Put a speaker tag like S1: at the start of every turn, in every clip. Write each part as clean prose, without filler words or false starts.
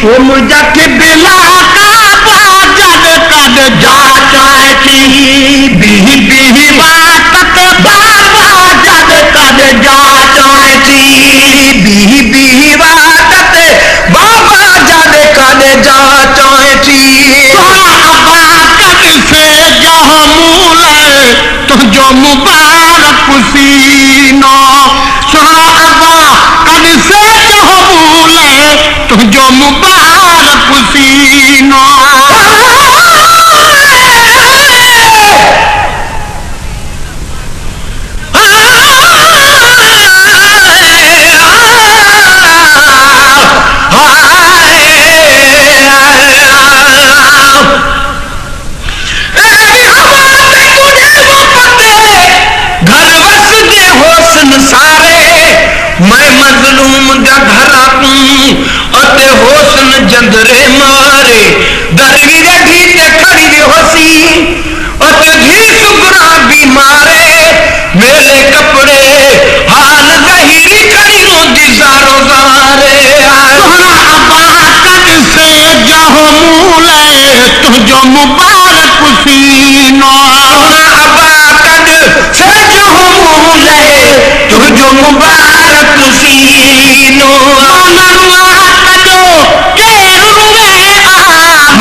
S1: वो मुझा के बिला का बाजद कद जा चाची बिही बिही बात के बाबा जद कद जा चाची बिही बिही बात के बाबा जद कद जा चाची सोना अब्बा कद से जह मूले तो जो मुबारक सीनो सोना अब्बा कद से जह मूले तो जो मुबारक सीनो मैं मजलूम दा घरा अते होसन जंदरे मारे दरवी ढी ते खड़ी होसी अते धी सुगरा बीमारे मेले कपड़े हाल गहीरी खड़ी रोंदी जारो जारे सोहरा अब्बा कद से जहो मूले तुझो मुबारक सीनो सोहरा अब्बा कद से जहो मूले तुझो मुबारक सीनो मानरुआ कदो के रुवे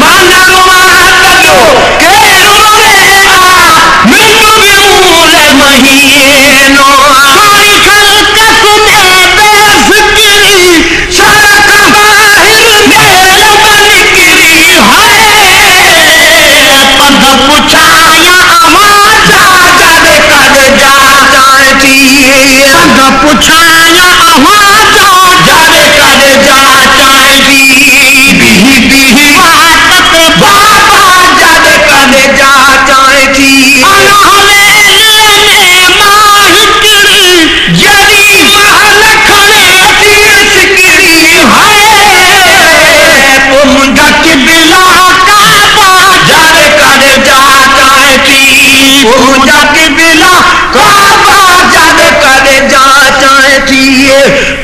S1: मानरुआ कदो के रुवे मिंदु बिऊले महीनो सारी खलकत में बेफिक्री सड़क बाहिर मेल बनकरी हाय पद पुछाया आवाज जद कद जा चाची पद पुछाया आवाज जद कद जा चाची बिही बिही बात के बाबा जद कद जा चाची अनहवेले में माहिकरी जदी महल खड़े तीर सिकरी हाय वो मुंडा के बिला का जद कद जा चाची वो मुंडा के बिला का जद कद जा चाची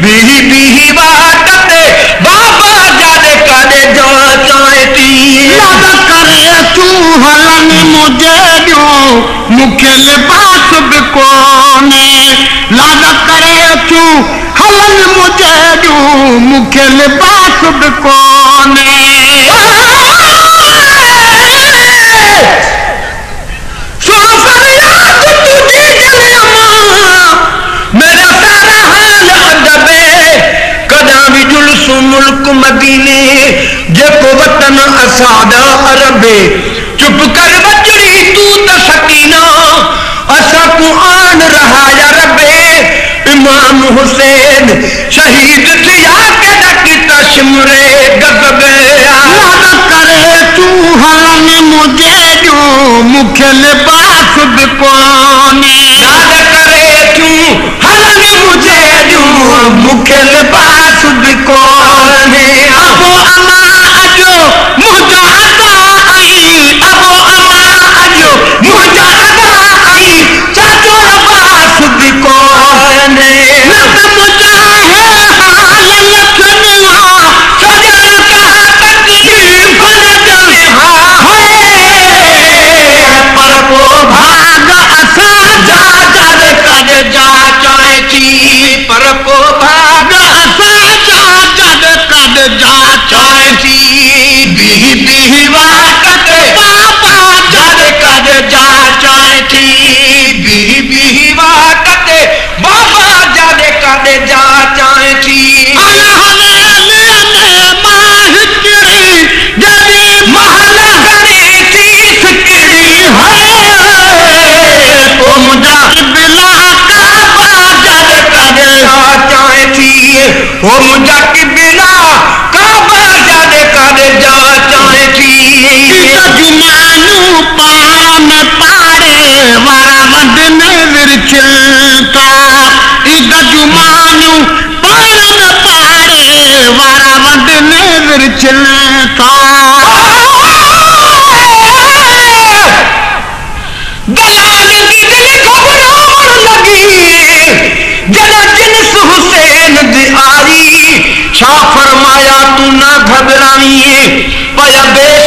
S1: बिही बिही बात के बाबा जद कद जा चाची लग करे तू हलन मुझे जो मुखे लिबास बिकोने लग करे तू हलन मुझे जो मुखे लिबास बिकोने सो फरियाद तुझी जलियां मेरा सारा हाल अदबे कदा भी जुलसु मुल्क मदीने जेको वतन असादा अरबे चुप कर बचड़ी तू त सकीना असा को आन रहा या रबे इमाम हुसैन शहीद थिया के डकी तशमरे गगबे लग करे तू हलन मुझे जो मुखे लिबास बिकोने लग करे तू हलन मुझे जो मुखे लिबास बिकोने अबो अमा अजो मुझा अदा आई अबो अमा अजो मुझा अदा आई चाचो लिबास बिकोने नत मुझा है हाल लखनिया सजन का तकलीफ लगे पर वो भाग असा जा जद कद जा चाची पर वो भाग असा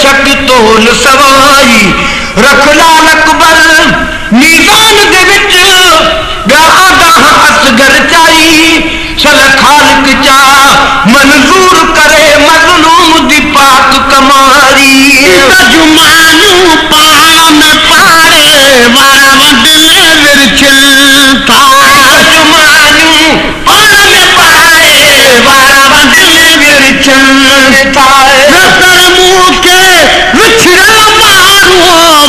S1: बेशक तोल सवाई रख लाल अकबर मीज़ान दे विच गाह असगर चाई सल खालिक चा मंजूर करे मज़लूम दी पाक कमारी
S2: जुमानू पान पारे वारा वडले विरछलता
S1: जुमानू पान पारे वारा वडले विरछलता
S2: नकर मुके विछड़ा मारू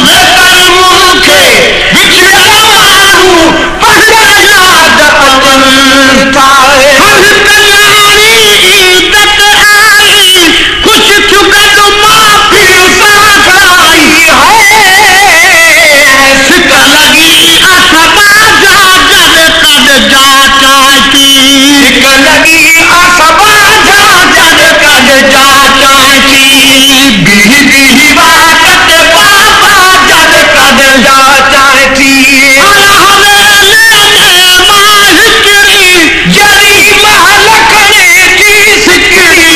S1: नकर मुके विछड़ा मारू पहले याद अवंता
S2: हर कल्याणी इज्जत आई खुश चुकत माफी
S1: साखाई है
S2: सिक लगी असबा जा जद कद जा चाची
S1: सिक लगी असबा जा जद कद जा चाची बीही बीही बात बाबा जद कद जा चाची जरी महल खड़े की सिकड़ी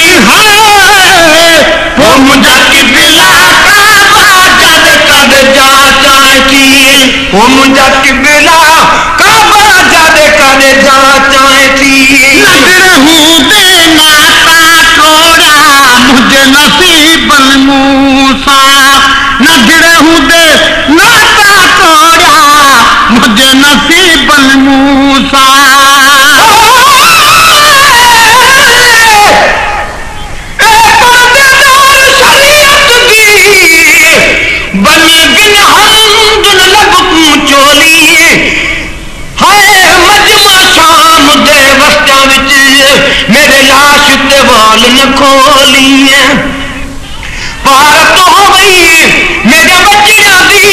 S1: वो मुझा की बिला काबा जद कद जा चाची वो मुझा की बिला काबा जद कद जा चाची
S2: रहूं दे नाता तोड़ा मुझे नसीब मूसा रहूं दे नाता तोड़ा मुझे नसीब मूसा
S1: बन गिन हमदुन लब चोली हाय मजमा शाम दे वस्ता विच मेरे लाश ते वाल न खोली पार तो हो गई मेरे बच्चियां दी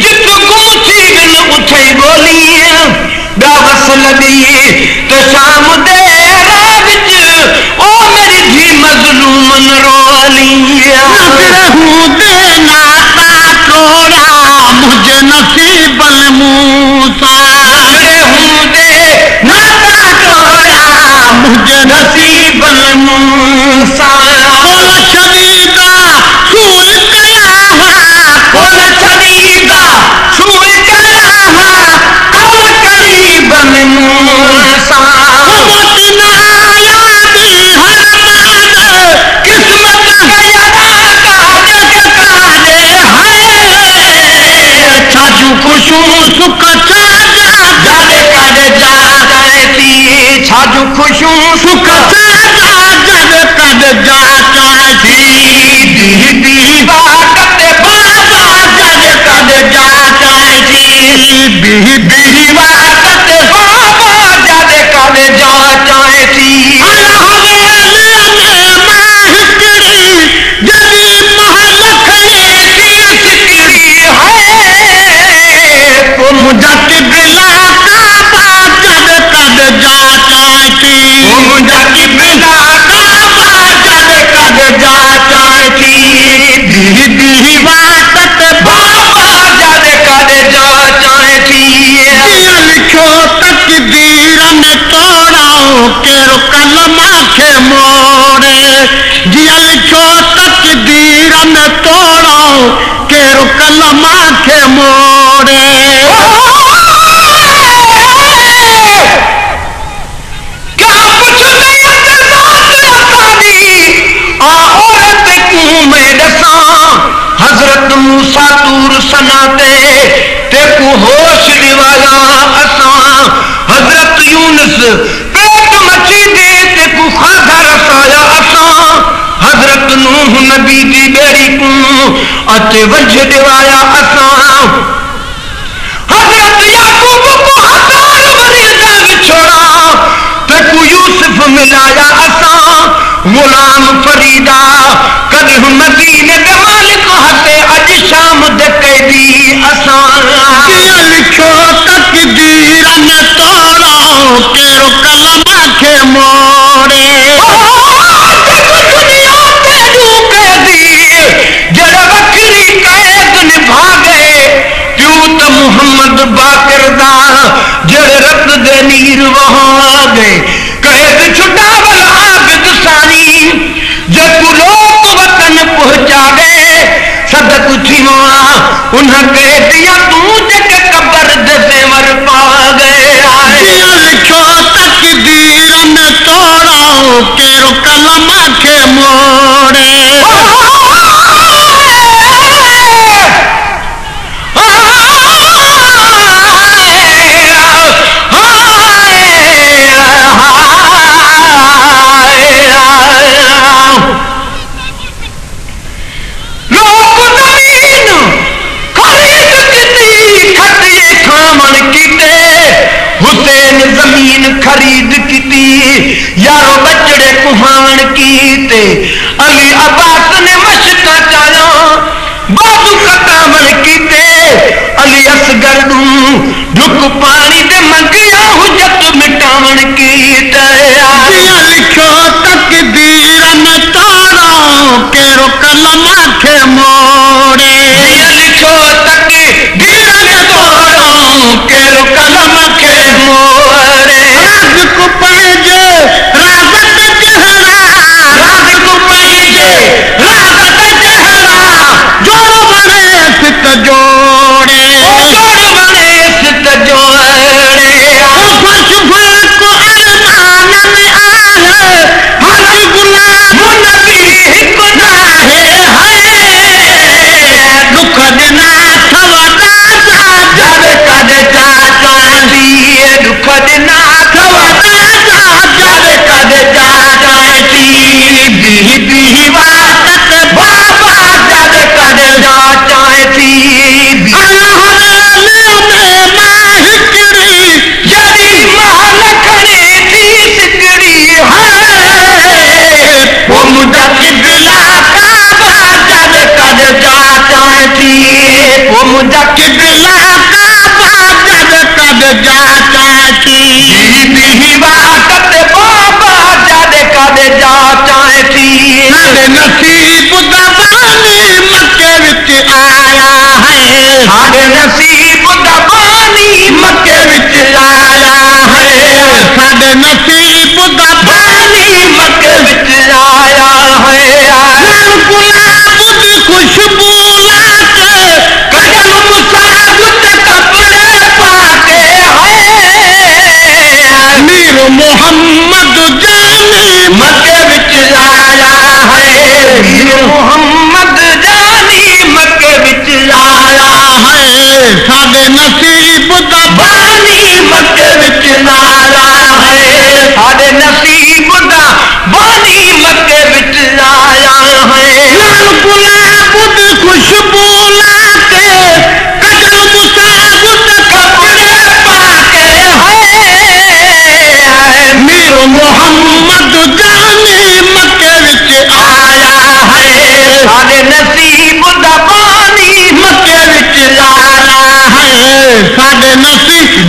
S1: जित गुम थी बिन उठे बोली गावस लगी तो शाम दे राह विच ओ मेरी धी मजलूमन रोली
S2: रहूं दे नाता तोड़ा मुझे नसीब मूसा
S1: रहूं दे नाता तोड़ा
S2: मुझे
S1: नसीब मूसा
S2: कोल छदीदा सूल कया
S1: कोल छदीदा सूल कया कल करीबन मूसा
S2: मत न आया भी हर बात किस्मत
S1: गया काजे हाय
S2: छाजू खुशू सुख छाजा
S1: जादे कद जा चाहती छाजू खुशू
S2: सुख छाजा जद कद जा चाहती
S1: दी बाकत बाबा जद कद जा चाहती दी बाकत बाबा जद कद जा चाहती
S2: मुझा की बिला काबा जद कद जा चाहती
S1: मुझा की बिना काबा जद कद जा चाहती दी बाकत बाबा जद कद जा चाहती
S2: लिखो तकदीर में तोड़ाओ केरो कलमा के मोड़े जिया लिखो तकदीर में तोड़ाओ केरो कलमा के मोड़े
S1: क्या कुछ नहीं औरत तू में दसा हजरत मूसा तूर सनाते ते को होश दिवाया असा हजरत यूनुस पेट मची दे ते को खाधा रसाया असा हजरत नूह नबी दी बेड़ी को अते वंश दिवाया असा हजरत याकूब को हजार वरी दल छोड़ा ते को यूसुफ मिलाया असा गुलाम फरीदा कदम मदीने दे मालिक हते अज शाम दे कैदी असा
S2: लिखो तकदीर में तोड़ाओ केरो कलमा के मोड़े
S1: दुनिया ते डू कैदी जड़ बकरी कैद निभा गए क्यों तो मुहम्मद बाकर दा जड़ रत दे नीर वहा गए कैद छुटावल आबिद सानी जब लोग वतन पहुंचा गए
S2: केरो कलम के मोड़े
S1: जमीन खरीद की यारो बचड़े कुहान की अली अब्बास ने मशका चाया बाजू कटावन की अली असगर ढुक पानी दे मंगिया हुजत मिटावन की
S2: लिखो तकदीर में तारा केरो कलम के मोड़े
S1: लिखो तकदीर में तारा केरो कलम के मोड़े
S2: राज को पैजे राजत चेहरा
S1: राज को पैजे राजत चेहरा
S2: जोड़ बने सित जोड़े
S1: जोड़ बने सित जोड़े
S2: फर्श फर को अरमान में आए हर गुलाम
S1: नबी खुदा है
S2: दुख दिना थवदा
S1: जब कद जाता दिए दुख दिना थवदा जब कद जाता बीबी वातत बाबा जब कद जाता थी यदि महालखने थी सिकड़ी है वो मुझे किबला काबा जब कद जाता थी वो मुझे किबला काबा जब कद जाता थी बीबी वातत बाबा जब कद जाता थी
S2: साढ़े नसीब दबानी मक्के विच आया है
S1: साढ़े नसीब दबानी मक्के विच आया है
S2: साढ़े नसीब दबानी
S1: मक्के विच आया है
S2: गुलाब दी खुशबू लाके
S1: कदम मुसागुत कपड़े पाके है
S2: मीर मोहम्मद जानी
S1: मक्के विच आया है वीर मोहम्मद जानी मक्के विच आया है
S2: साढ़े नसीब
S1: बानी मक्के विच आया है साढ़े नसीब दा बानी मक्के विच आया है
S2: गुलाब दी खुशबू लाके
S1: कदम मुसागुत कपड़े पाके है
S2: मीर मोहम्मद जानी मक्के विच
S1: आया है साढ़े नसीब दा बानी मक्के विच आया है
S2: साढ़े नसीब